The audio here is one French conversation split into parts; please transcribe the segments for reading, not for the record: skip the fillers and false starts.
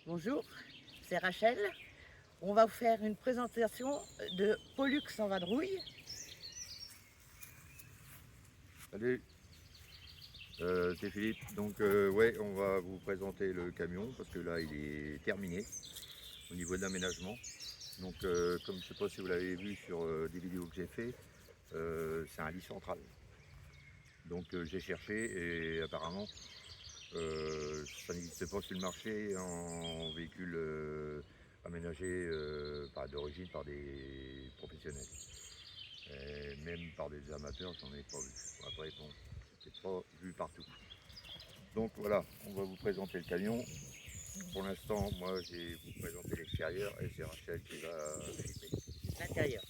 Bonjour, c'est Rachel. On va vous faire une présentation de Pollux en vadrouille. Salut, c'est Philippe. Donc ouais, on va vous présenter le camion parce que là il est terminé au niveau de l'aménagement. Donc comme je ne sais pas si vous l'avez vu sur des vidéos que j'ai fait, c'est un lit central. Donc j'ai cherché et apparemment ça n'existait pas sur le marché en véhicule aménagé d'origine par des professionnels. Et même par des amateurs, j'en ai pas vu. Après bon, c'est pas vu partout. Donc voilà, on va vous présenter le camion. Pour l'instant, moi, je vais vous présenter l'extérieur et c'est Rachel qui va filmer. L'intérieur.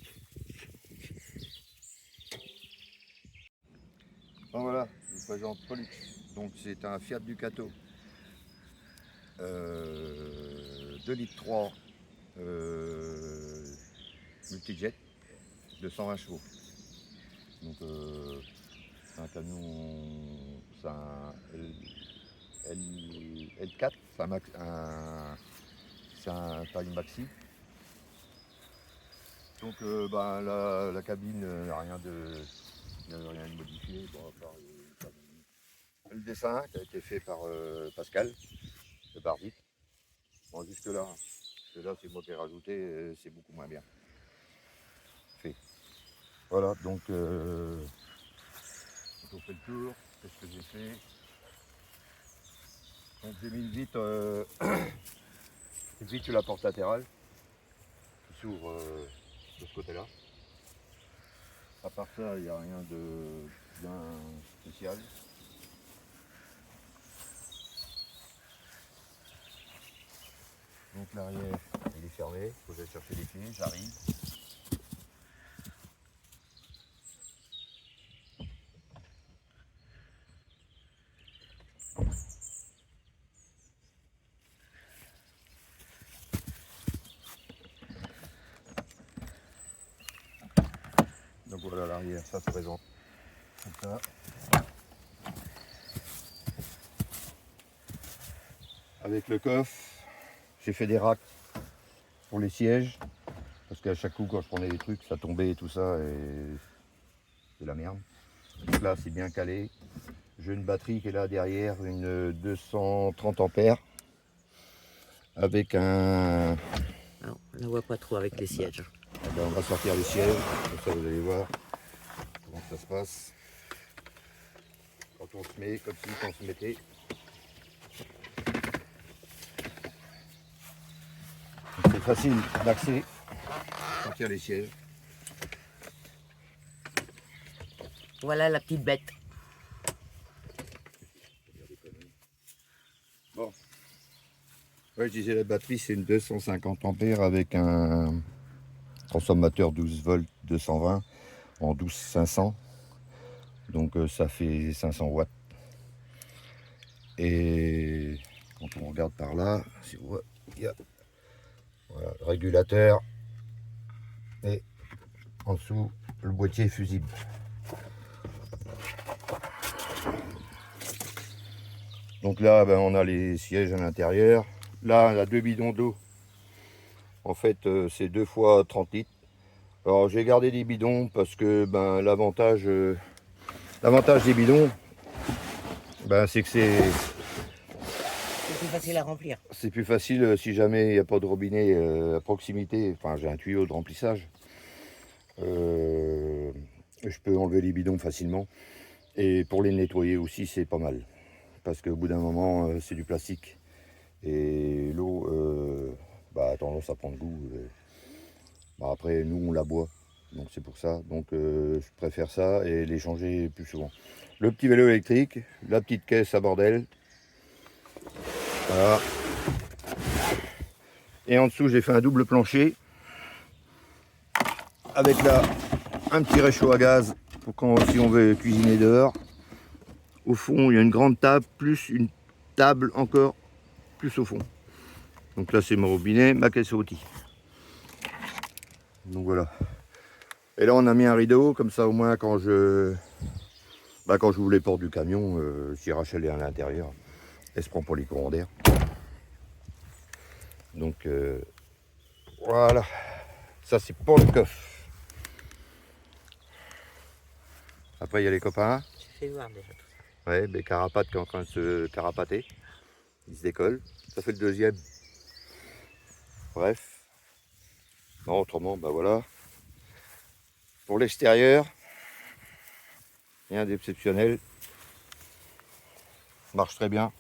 Donc voilà, je vous présente Pollux. Donc c'est un Fiat Ducato 2 litres 3 multijet de 120 chevaux. Donc c'est un camion, c'est un L4, c'est un taille maxi. Donc la cabine, il n'y a rien de modifié. Bon, à part le dessin qui a été fait par Pascal de Bardit. Bon, jusque là c'est moi qui ai rajouté, c'est beaucoup moins bien fait. Voilà, donc on fait le tour. Qu'est-ce que j'ai fait? Donc j'ai mis une vitre sur la porte latérale qui s'ouvre de ce côté-là. À part ça, il n'y a rien de bien spécial. Donc l'arrière, il est fermé, il faut aller chercher les clés, j'arrive. Donc voilà l'arrière, ça se présente comme ça. Avec le coffre, j'ai fait des racks pour les sièges, parce qu'à chaque coup quand je prenais des trucs, ça tombait et tout ça, et c'est la merde. Donc là c'est bien calé. J'ai une batterie qui est là derrière, une 230 ampères, avec un... Non, on ne voit pas trop avec les sièges. on va sortir les sièges, comme ça vous allez voir comment ça se passe. Quand on se met, comme si on se mettait. C'est facile d'accès, sortir les sièges. Voilà la petite bête. Bon. Ouais, je disais la batterie c'est une 250 ampères avec un consommateur 12 volts 220 en 12 500. Donc ça fait 500 watts. Et quand on regarde par là, si on voit, il y a voilà, le régulateur et en dessous le boîtier fusible. Donc là on a les sièges à l'intérieur. Là on a 2 bidons d'eau. En fait c'est 2 fois 30 litres. Alors j'ai gardé des bidons parce que l'avantage des bidons, c'est que C'est plus facile à remplir. c'est plus facile si jamais il n'y a pas de robinet à proximité. Enfin j'ai un tuyau de remplissage. Je peux enlever les bidons facilement. Et pour les nettoyer aussi c'est pas mal. Parce qu'au bout d'un moment c'est du plastique. Et l'eau a tendance à prendre goût. Après nous on la boit. Donc c'est pour ça. Donc je préfère ça et les changer plus souvent. Le petit vélo électrique, la petite caisse à bordel. Voilà. Et en dessous j'ai fait un double plancher. Avec là un petit réchaud à gaz pour quand si on veut cuisiner dehors. Au fond il y a une grande table plus une table encore plus au fond. Donc là c'est mon robinet, ma caisse à outils. Donc voilà. Et là on a mis un rideau comme ça au moins quand j'ouvre les portes du camion, si Rachel est à l'intérieur, elle se prend pour les courants d'air. Donc voilà, ça c'est pour le coffre. Après il y a les copains. Tu fais voir déjà tout ça. Ouais, des carapates qui sont en train de se carapater. Ils se décollent. Ça fait le deuxième. Bref. Non, autrement, bah voilà. Pour l'extérieur, rien d'exceptionnel. Marche très bien.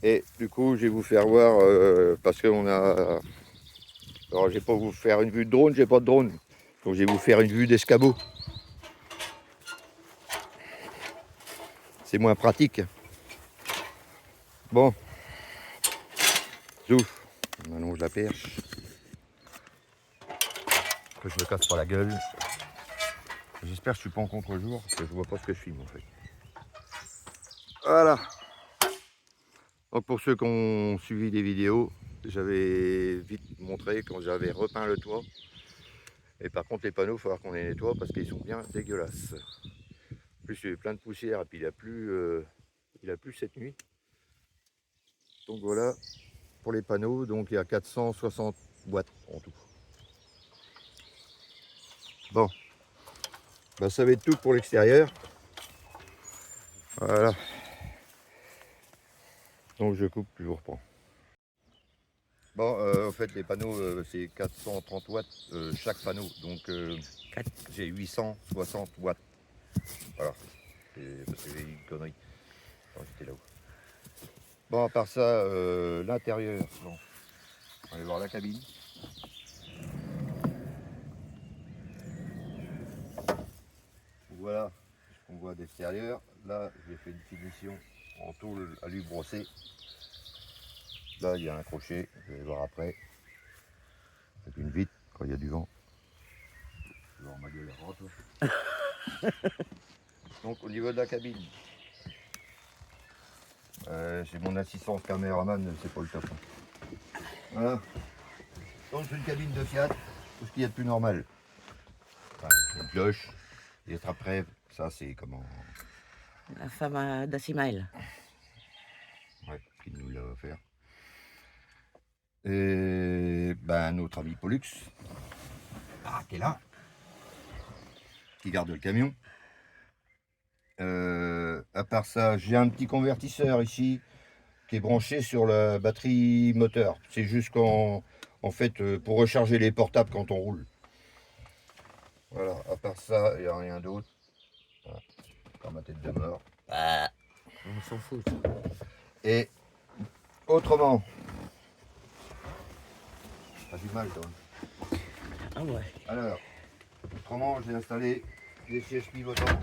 Et du coup, je vais vous faire voir, parce qu'on a... Alors, je vais pas vous faire une vue de drone, j'ai pas de drone. Donc, je vais vous faire une vue d'escabeau. C'est moins pratique. Bon. Zouf. On allonge la perche. Que je me casse pas la gueule. J'espère que je suis pas en contre-jour, parce que je vois pas ce que je filme en fait. Voilà. Donc pour ceux qui ont suivi des vidéos, j'avais vite montré quand j'avais repeint le toit. Et par contre les panneaux, il va falloir qu'on les nettoie parce qu'ils sont bien dégueulasses. En plus il y a eu plein de poussière et puis il a plu cette nuit. Donc voilà pour les panneaux, donc il y a 460 watts en tout. Bon, bah, ça va être tout pour l'extérieur. Voilà. Donc je coupe, puis je vous reprends. Bon, en fait les panneaux c'est 430 watts chaque panneau, donc j'ai 860 watts. Voilà, parce que j'ai eu une connerie quand j'étais là-haut. Bon, à part ça, l'intérieur, bon, on va aller voir la cabine. Voilà ce qu'on voit d'extérieur. Là, j'ai fait une finition en tôle à lui brosser. Là, il y a un crochet, je vais voir après. Avec une vitre quand il y a du vent. Je vais voir ma gueule rentre. Donc, au niveau de la cabine, j'ai mon assistant caméraman, c'est pas le top. Voilà. Donc, c'est une cabine de Fiat, tout ce qu'il y a de plus normal. Enfin, une cloche, des attrape-rêves, ça c'est comment. La femme d'Assimaël. Ouais, qui nous l'a offert. Et ben, notre ami Pollux, qui est là, qui garde le camion. À part ça, j'ai un petit convertisseur ici qui est branché sur la batterie moteur. C'est juste en fait pour recharger les portables quand on roule. Voilà, à part ça, il n'y a rien d'autre. Voilà, dans ma tête de mort. On s'en fout. Et autrement, t'as du mal toi. Ah ouais. Alors, autrement, j'ai installé des sièges pivotants.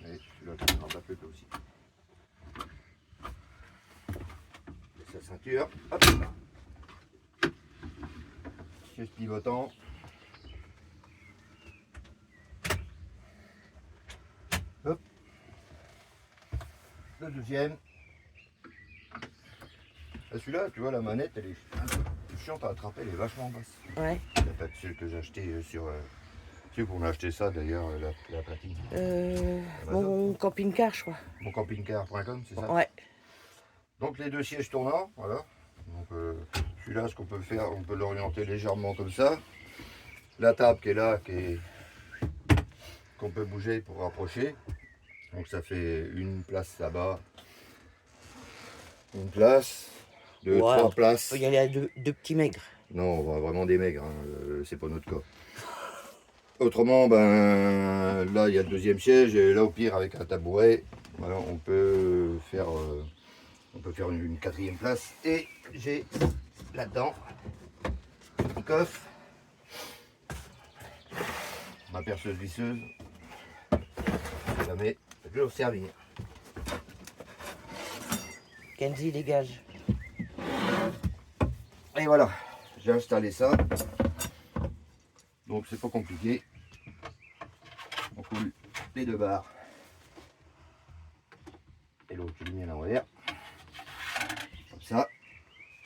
Et celui-là, tu prends un peu aussi. Et sa ceinture, hop. Siège pivotant. Hop. Le deuxième. Et celui-là, tu vois, la manette, elle est un peu chiante à attraper, elle est vachement basse. Ouais. Il n'y a pas de celle que j'ai acheté sur. Tu sais qu'on a acheté ça d'ailleurs, la platine. Mon camping-car, je crois. Mon campingcar.com, c'est ça? Ouais. Donc les deux sièges tournants, voilà. Donc celui-là, ce qu'on peut faire, on peut l'orienter légèrement comme ça. La table qui est là, qu'on peut bouger pour rapprocher. Donc ça fait une place là-bas. Une place, trois places. Il peut y aller à deux petits maigres. Non, on va vraiment des maigres, hein, c'est pas notre cas. Autrement, ben là il y a le deuxième siège, et là au pire avec un tabouret, voilà, on peut faire une quatrième place. Et j'ai là-dedans un coffre, ma perceuse visseuse, jamais je vais leur servir. Kenzie, dégage. Et voilà, j'ai installé ça. Donc c'est pas compliqué. On coule les deux barres. Et l'autre je l'ai mis à l'envers. Comme ça.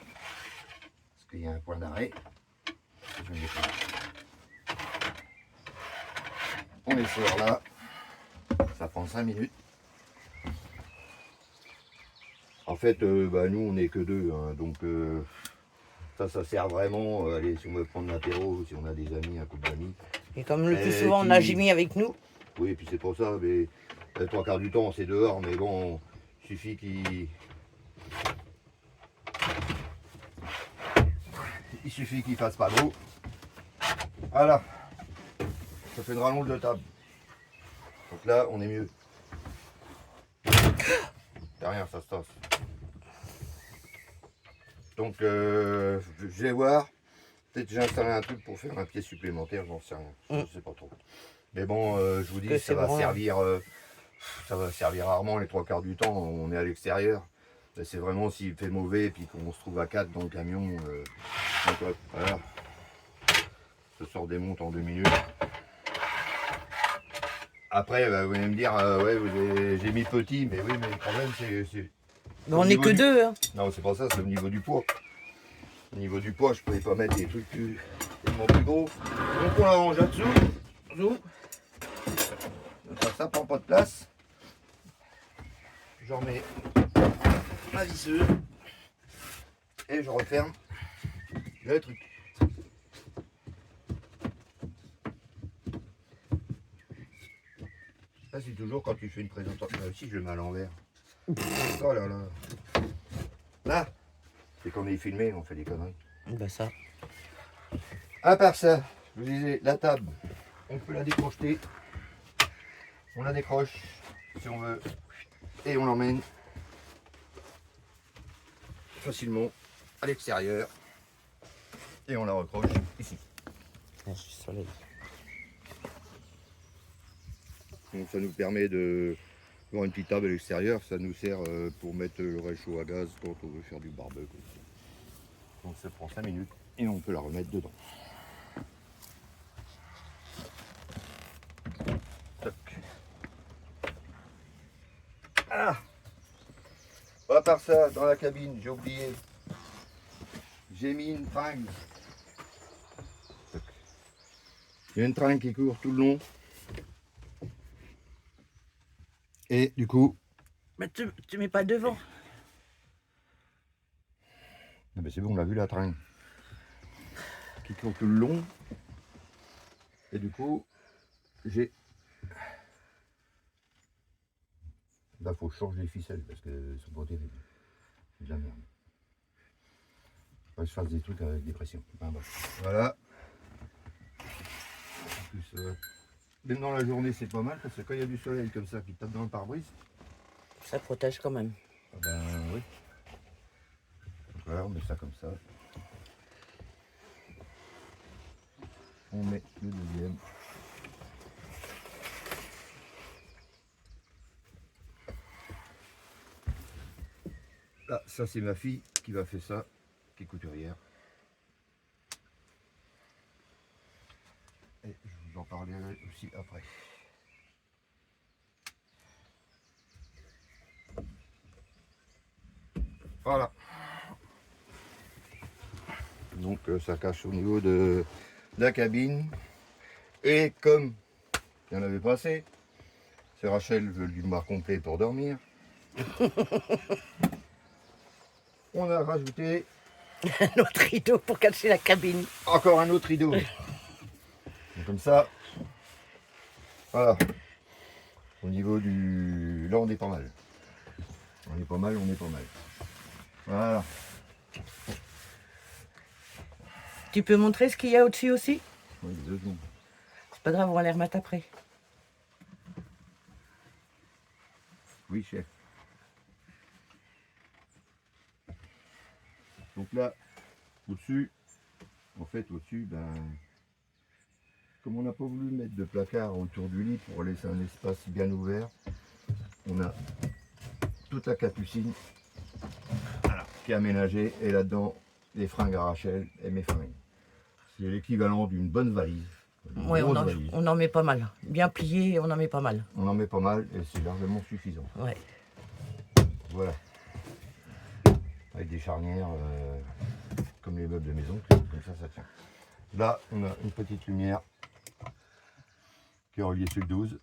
Parce qu'il y a un point d'arrêt. On les sort là. Ça prend 5 minutes. En fait, nous, on n'est que deux, hein, donc ça sert vraiment, allez, si on veut prendre l'apéro, si on a des amis, un couple d'amis. Et comme le plus Et souvent, on a Jimmy avec nous. Oui, et puis c'est pour ça, mais les trois quarts du temps, c'est dehors, mais bon, il suffit qu'il fasse pas d'eau. Voilà, ça fait une rallonge de table. Donc là, on est mieux. T'as rien, ça se tasse. Donc, je vais voir. Peut-être que j'ai installé un truc pour faire un pied supplémentaire, j'en sais rien. Je sais pas trop. Mais bon, je vous dis, ça va servir rarement les trois quarts du temps. On est à l'extérieur. C'est vraiment s'il fait mauvais et puis qu'on se trouve à 4 dans le camion. Voilà. Je sors des montes en 2 minutes. Après, vous allez me dire, ouais, j'ai mis petit, mais oui, mais le problème, c'est. On n'est que deux. Hein. Non, c'est pas ça, c'est au niveau du poids. Au niveau du poids, je pouvais pas mettre des trucs tellement plus gros. Donc on la range là-dessous. Ça prend pas de place. Je remets ma visseuse et je referme le truc. Ça c'est toujours quand tu fais une présentation. Là aussi je le mets à l'envers. Oh là là. Là, c'est qu'on est filmé, on fait des conneries. Ben ça. À part ça, je vous disais, la table, on peut la décrocher. On la décroche si on veut et on l'emmène facilement à l'extérieur et on la recroche ici. Merci soleil. Donc ça nous permet de avoir une petite table à l'extérieur, ça nous sert pour mettre le réchaud à gaz quand on veut faire du barbecue. Donc ça prend 5 minutes et on peut la remettre dedans. Toc. Ah, à part ça, dans la cabine, j'ai oublié, j'ai mis une tringle. Toc. Il y a une tringle qui court tout le long. Et du coup, Mais tu mets pas devant. ah ben c'est bon, on a vu la tringle qui court tout le long. Et du coup, j'ai. Là, faut changer les ficelles parce qu'elles sont pas terribles. C'est de la merde. Faut que je fasse des trucs avec des pressions. Enfin, bon. Voilà. En plus, même dans la journée, c'est pas mal parce que quand il y a du soleil comme ça qui tape dans le pare-brise, Ça protège quand même. ah ben oui. Voilà, on met ça comme ça. On met le deuxième. Là, ça c'est ma fille qui va faire ça, qui est couturière. Et je vous en parlerai aussi après. Voilà. Donc ça cache au niveau de la cabine. Et comme il n'y en avait pas assez, c'est Rachel veut du bar complet pour dormir. On a rajouté Un autre rideau pour cacher la cabine. encore un autre rideau. Donc, comme ça, voilà. Au niveau du... Là on est pas mal. On est pas mal. Voilà. Tu peux montrer ce qu'il y a au-dessus aussi? Oui, 2 secondes. C'est pas grave, on va les remettre après. Oui, chef. Donc là, au-dessus, en fait, comme on n'a pas voulu mettre de placard autour du lit pour laisser un espace bien ouvert, on a toute la capucine qui est aménagée et là-dedans, les fringues à Rachel et mes fringues. C'est l'équivalent d'une bonne valise. Oui, on en met pas mal. Bien plié, on en met pas mal. On en met pas mal et c'est largement suffisant. Ouais. Voilà. Avec des charnières comme les meubles de maison, comme ça tient. Là, on a une petite lumière qui est reliée sur le 12.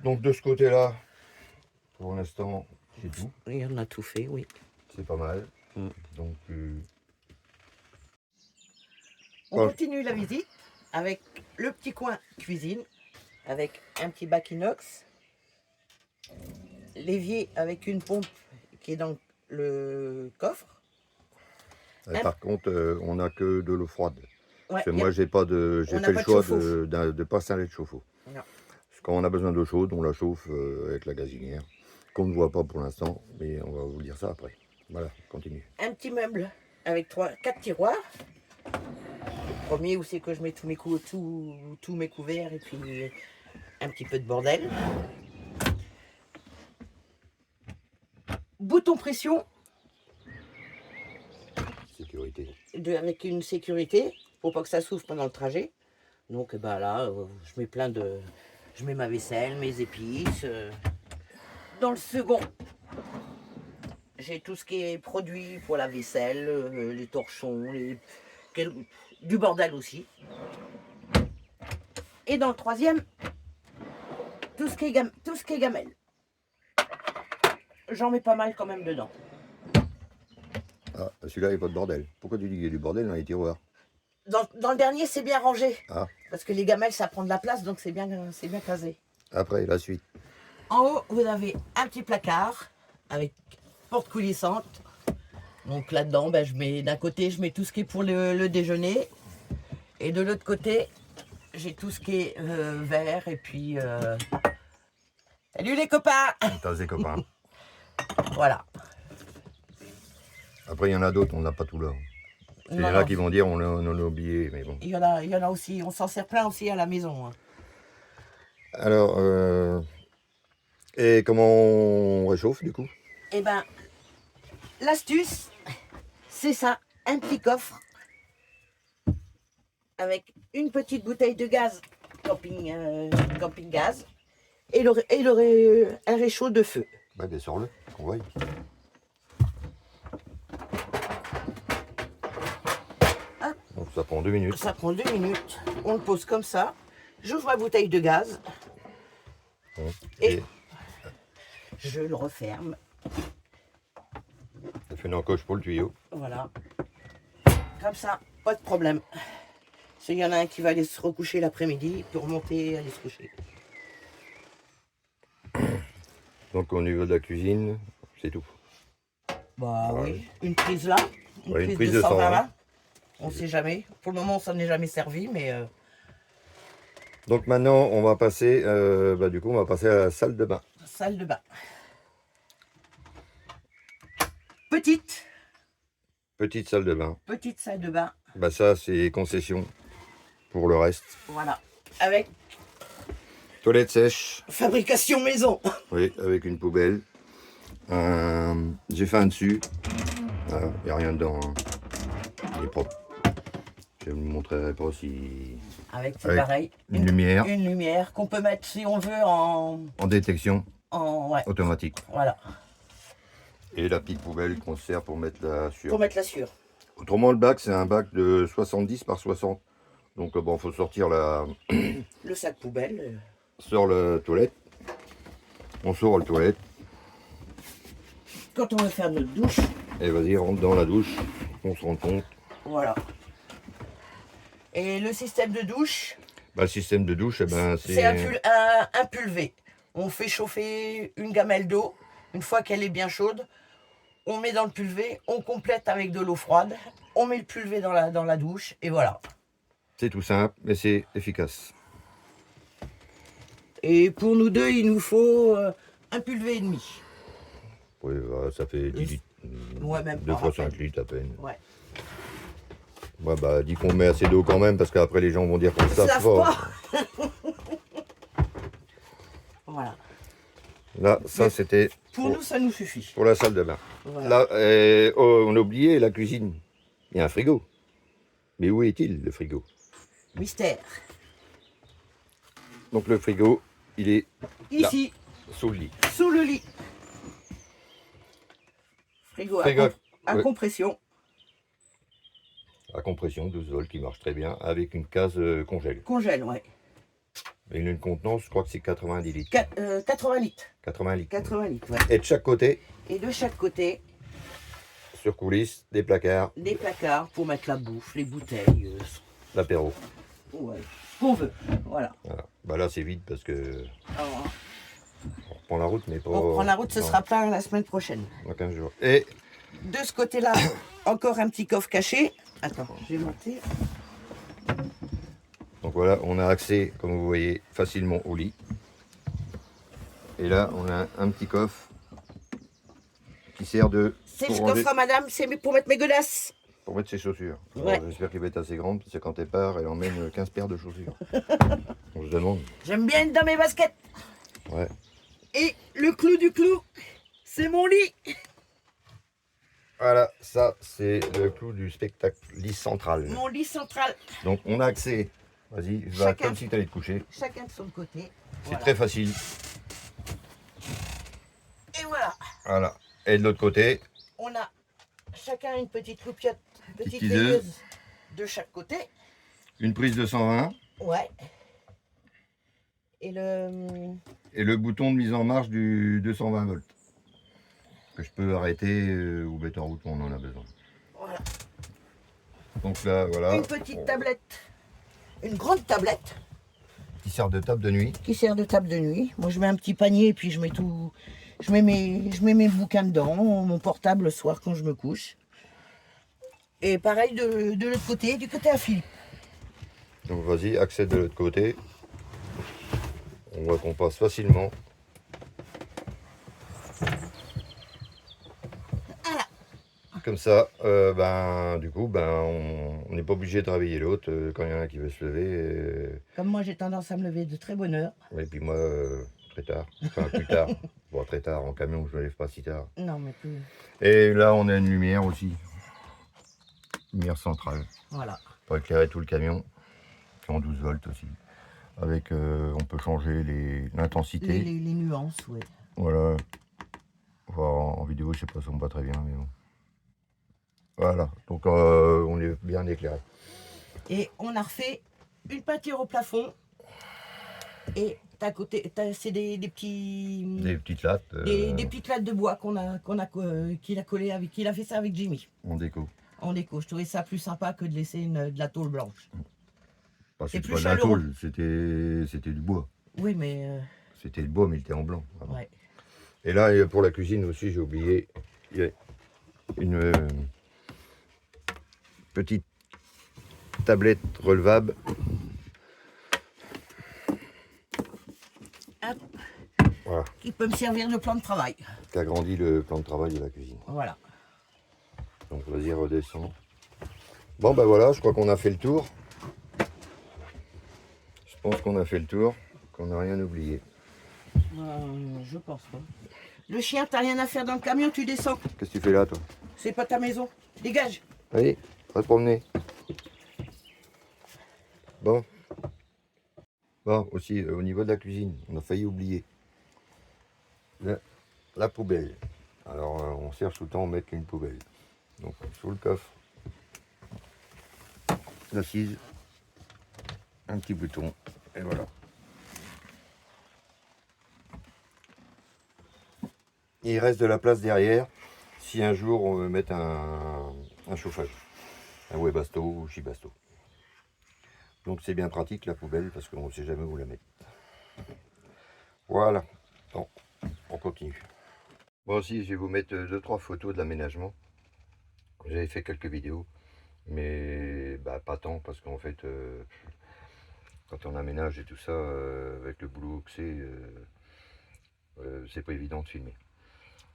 Donc de ce côté-là, pour l'instant, c'est tout. Oui, on a tout fait, oui. C'est pas mal. Mm. Donc, On Ouais. continue la visite avec le petit coin cuisine, avec un petit bac inox, l'évier avec une pompe qui est dans le coffre. par contre, on n'a que de l'eau froide. Ouais, Parce que moi, j'ai pas on n'a fait pas le de choix chauffe-eau. de ne pas installer de chauffe-eau. Non. Parce que quand on a besoin d'eau chaude, on la chauffe avec la gazinière, qu'on ne voit pas pour l'instant, mais on va vous dire ça après. Voilà, continue. Un petit meuble avec 4 tiroirs. Le premier où c'est que je mets tous mes couverts et puis un petit peu de bordel. Bouton pression Sécurité. avec une sécurité pour pas que ça s'ouvre pendant le trajet. Donc bah là, je mets je mets ma vaisselle, mes épices. Dans le second, j'ai tout ce qui est produit pour la vaisselle, les torchons, du bordel aussi. Et dans le troisième, tout ce qui est gamelle. J'en mets pas mal quand même dedans. Ah, celui-là, il n'y a pas de bordel. Pourquoi tu dis qu'il y a du bordel dans les tiroirs? Dans le dernier, c'est bien rangé. Ah, Parce que les gamelles, ça prend de la place, donc c'est bien casé. après, la suite. En haut, vous avez un petit placard avec porte coulissante. Donc là-dedans, ben, d'un côté, je mets tout ce qui est pour le déjeuner. Et de l'autre côté, j'ai tout ce qui est verre et puis... Salut les copains! T'as des copains. Voilà. Après, il y en a d'autres, on n'a pas tout là. Il y en a qui vont dire on en a oublié, mais bon. Il y en a aussi, on s'en sert plein aussi à la maison. Hein. Alors, et comment on réchauffe du coup? Eh ben, l'astuce, c'est ça, un petit coffre avec une petite bouteille de gaz, camping gaz, et un réchaud de feu. Bah, bien sûr, qu'on voit. Donc ça prend 2 minutes. Ça prend 2 minutes, on le pose comme ça, j'ouvre ma bouteille de gaz, Bon. et je le referme. Ça fait une encoche pour le tuyau. Voilà. Comme ça, pas de problème. S'il y en a un qui va aller se recoucher l'après-midi, il peut remonter et aller se coucher. Donc au niveau de la cuisine, c'est tout. Bah Ouais. oui, une prise là, Ouais, une prise de 120 120. là. On sait jamais. Pour le moment, ça n'est jamais servi, mais Donc maintenant, on va passer, du coup, on va passer à la salle de bain. salle de bain. Petite Petite salle de bain. salle de bain. Bah ça, c'est concession pour le reste. Voilà. Avec Toilette sèche. fabrication maison. Oui, avec une poubelle. J'ai fait un dessus. Voilà, il n'y a rien dedans. Hein. Il est propre. Je ne vous montrerai pas si... Avec, c'est Avec pareil. une lumière. Une lumière qu'on peut mettre si on veut en En détection ouais, automatique. voilà. Et la petite poubelle qu'on sert pour mettre la Pour sueur. mettre la sueur. Autrement, le bac, c'est un bac de 70 par 60. Donc, bon, faut sortir Le sac poubelle. sort la toilette. On sort la toilette. Quand on veut faire notre douche, Et vas-y, rentre dans la douche. On se rend compte. voilà. Et le système de douche, Bah, le système de douche, eh ben, c'est un pulvé. On fait chauffer une gamelle d'eau. Une fois qu'elle est bien chaude, on met dans le pulvé, on complète avec de l'eau froide, on met le pulvé dans la douche, et voilà. c'est tout simple, mais c'est efficace. Et pour nous deux, il nous faut un pulvé et demi. Oui, bah, ça fait 10 litres. Ouais, même 2 pas, fois à peine. 5 litres à peine. Ouais. Ouais, bah, dis qu'on met assez d'eau quand même, parce qu'après les gens vont dire qu'on ne Ça savent se pas. Voilà. Là, ça c'était Pour nous, ça nous suffit. pour la salle de bain. Voilà. Là, on a oublié la cuisine. Il y a un frigo. Mais où est-il, le frigo? Mystère. Donc le frigo, il est Ici, sous le lit. sous le lit. Frigo à ouais. compression. À compression, 12 volts, qui marche très bien, avec une case congèle. Congèle, ouais. Et une contenance, je crois que c'est 90 litres. 80 litres. 80 litres. 80 litres, ouais. Et de chaque côté, Et de chaque côté, sur coulisses, des placards, des placards pour mettre la bouffe, les bouteilles. l'apéro. Ouais, ce qu'on veut. Voilà. Voilà. Bah là, c'est vide parce que Alors, on reprend la route, mais pas. on prend la route, ce non, sera plein la semaine prochaine. dans 15 jours. Et De ce côté-là, encore un petit coffre caché. Attends, je vais monter. donc voilà, on a accès, comme vous voyez, facilement au lit. Et là, on a un petit coffre qui sert de. C'est pour le ranger- coffre à madame, c'est pour mettre mes godasses. Pour mettre ses chaussures. Ouais. Alors, j'espère qu'il va être assez grande, parce que quand elle part, elle emmène 15 paires de chaussures. On se demande. J'aime bien être dans mes baskets. Ouais. Et le clou du clou, c'est mon lit. Voilà, ça c'est le clou du spectacle, lit central. Mon lit central. Donc on a accès, vas-y, va Chacun. comme si tu allais te coucher. Chacun de son côté. C'est Voilà. très facile. Et voilà. Voilà. Et de l'autre côté, On a chacun une petite loupiote, petite tiseuse. veilleuse de chaque côté. une prise de 120 Ouais. Et le... et le bouton de mise en marche du 220 volts. Que je peux arrêter ou mettre en route quand on en a besoin. Voilà. Donc là, voilà. Une petite tablette. Une grande tablette Qui sert de table de nuit. qui sert de table de nuit. Moi, je mets un petit panier et puis je mets tout... je mets mes bouquins dedans, mon portable le soir quand je me couche. Et pareil de l'autre côté, du côté à Philippe. Donc vas-y, accède de l'autre côté. On voit qu'on passe facilement. Comme ça, du coup, on n'est pas obligé de réveiller l'autre quand il y en a un qui veut se lever. Comme moi, j'ai tendance à me lever de très bonne heure. Et puis moi, très tard, enfin plus tard. Bon, très tard, en camion, je ne me lève pas si tard. Non, mais plus... Et là, on a une lumière aussi. Lumière centrale. Voilà. Pour éclairer tout le camion. Qui est en 12 volts aussi. Avec, on peut changer l'intensité. Les nuances, oui. Voilà. Enfin, en vidéo, je sais pas, ça me va très bien, mais bon. Voilà, donc on est bien éclairé. Et on a refait une peinture au plafond. Et à côté, c'est des petits... Des petites lattes. Des petites lattes de bois qu'il a collé avec... qu'il a fait ça avec Jimmy. En déco. En déco. Je trouvais ça plus sympa que de laisser de la tôle blanche. Enfin, C'est c'était plus pas de la chaleureux. tôle, c'était du bois. Oui, mais... C'était le bois, mais il était en blanc. Vraiment. ouais. Et là, pour la cuisine aussi, j'ai oublié, il y a une petite tablette relevable. Hop, Voilà, qui peut me servir de plan de travail. qui agrandit le plan de travail de la cuisine. Voilà. Donc vas-y, redescends. Bon, ben voilà, je crois qu'on a fait le tour. Je pense qu'on a fait le tour, qu'on n'a rien oublié. Je pense pas. Le chien, t'as rien à faire dans le camion, tu descends. Qu'est-ce que tu fais là, toi? C'est pas ta maison. Dégage. Allez, va te promener. Bon. Bon, aussi, au niveau de la cuisine, on a failli oublier. La poubelle. Alors, on cherche tout le temps à mettre une poubelle. Donc, sous le coffre, l'assise, un petit bouton, et voilà. Il reste de la place derrière, si un jour on veut mettre un chauffage. Un Webasto ou Chibasto. Donc c'est bien pratique la poubelle parce qu'on ne sait jamais où la mettre. Voilà. Bon, on continue. Bon aussi, je vais vous mettre 2-3 photos de l'aménagement. J'avais fait quelques vidéos, mais pas tant parce qu'en fait, quand on aménage et tout ça, avec le boulot que c'est pas évident de filmer.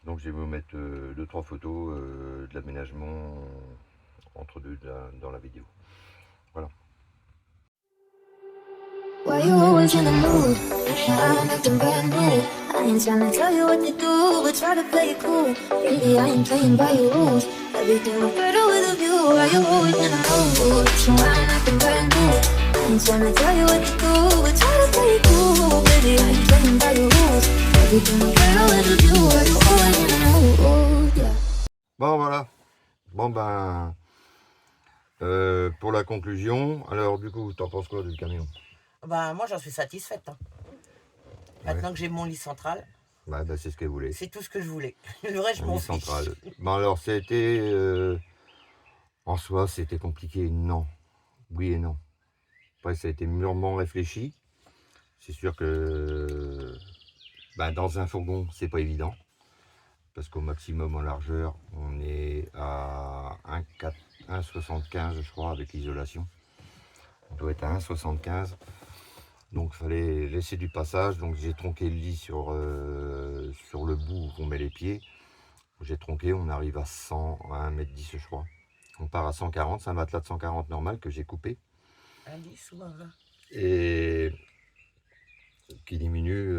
Donc je vais vous mettre 2-3 photos de l'aménagement entre deux dans la vidéo. Voilà. Why you always in the mood? I'm acting brand new. I ain't tryna tell you what to do, but try to play it cool. Really, I ain't playing by your rules. Everything look better with a view. Why you always in the mood? So I'm acting brand new. I ain't tryna tell you what to do, but try to play it cool. Baby, I ain't playing by your rules. Everything look better with a view. Why you always in the mood? Yeah. Bon voilà. Bon pour la conclusion, alors du coup, t'en penses quoi du camion? Ben, moi, j'en suis satisfaite. Hein. Maintenant que j'ai mon lit central, Ouais, bah, c'est ce qu'elle voulait. c'est tout ce que je voulais. Le reste, je Un m'en lit fiche. central. Bon alors c'était en soi c'était compliqué, non. Oui et non. Après ça a été mûrement réfléchi. C'est sûr que ben, dans un fourgon c'est pas évident. Parce qu'au maximum en largeur on est à 1,75 je crois avec l'isolation. On doit être à 1,75. Donc il fallait laisser du passage. Donc j'ai tronqué le lit sur le bout où on met les pieds. J'ai tronqué, on arrive à 1,10 m je crois. On part à 140, c'est un matelas de 140 normal que j'ai coupé. Un 10 ou un 20. Et qui diminue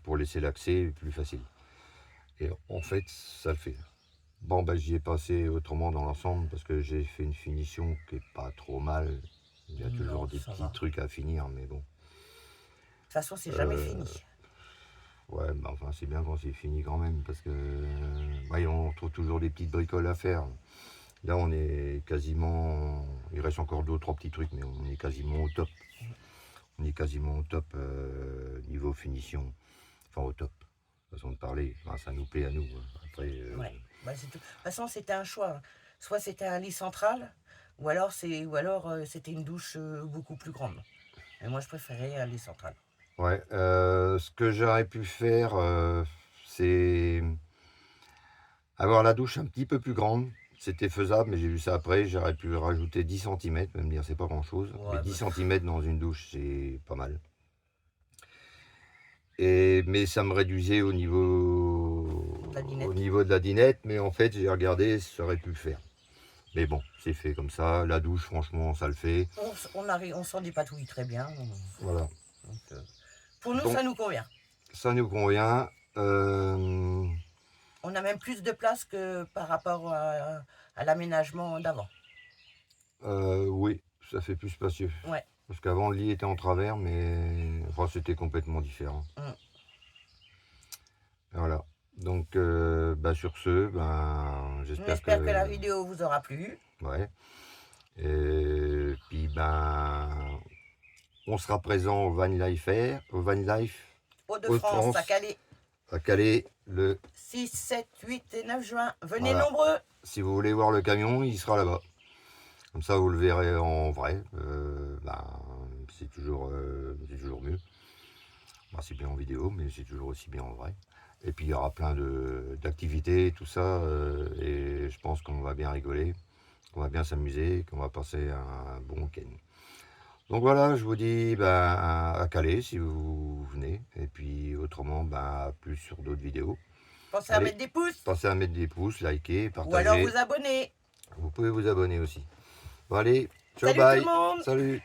pour laisser l'accès plus facile. Et en fait, ça le fait. Bon, j'y ai passé autrement dans l'ensemble parce que j'ai fait une finition qui est pas trop mal. Il y a toujours Non, des ça petits va. trucs à finir, mais bon. De toute façon, c'est jamais fini. Ouais, enfin c'est bien quand c'est fini quand même parce que on trouve toujours des petites bricoles à faire. Là on est quasiment, il reste encore 2 ou 3 petits trucs mais on est quasiment au top. On est quasiment au top niveau finition, enfin au top, façon de parler, enfin, ça nous plaît à nous. Après, Ouais. Bah, c'est tout. De toute façon, c'était un choix. Soit c'était un lit central, ou alors c'était une douche beaucoup plus grande. Et moi, je préférais un lit central. ouais, ce que j'aurais pu faire, c'est avoir la douche un petit peu plus grande. C'était faisable, mais j'ai vu ça après. J'aurais pu rajouter 10 cm, même dire c'est pas grand chose. Ouais, Mais 10 bah, cm dans une douche, c'est pas mal. Mais ça me réduisait La dinette. au niveau de la dinette. Mais en fait, j'ai regardé, ça aurait pu le faire. Mais bon, c'est fait comme ça. La douche, franchement, ça le fait. On s'en dépatouille très bien. Voilà. Donc, pour nous, Donc, ça nous convient. ça nous convient. On a même plus de place que par rapport à l'aménagement d'avant. Oui, ça fait plus spacieux. Ouais. Parce qu'avant, le lit était en travers, mais enfin, c'était complètement différent. Voilà. Donc, sur ce, On j'espère espère que la vidéo vous aura plu. Ouais. Et puis, on sera présent au Van Life Air, au Van Life Hauts-de-France, à Calais, le 6, 7, 8 et 9 juin. Venez Voilà. nombreux. Si vous voulez voir le camion, il sera là-bas. Comme ça, vous le verrez en vrai. C'est toujours mieux. C'est bien en vidéo, mais c'est toujours aussi bien en vrai. Et puis, il y aura plein d'activités, tout ça. Et je pense qu'on va bien rigoler, qu'on va bien s'amuser, qu'on va passer un bon week-end. Donc voilà, je vous dis à Calais si vous venez. Et puis, autrement, plus sur d'autres vidéos. Pensez à mettre des pouces. Pensez à mettre des pouces, liker, partager. Ou alors vous abonner. Vous pouvez vous abonner aussi. Bon allez, ciao, Salut bye. tout le monde. Salut.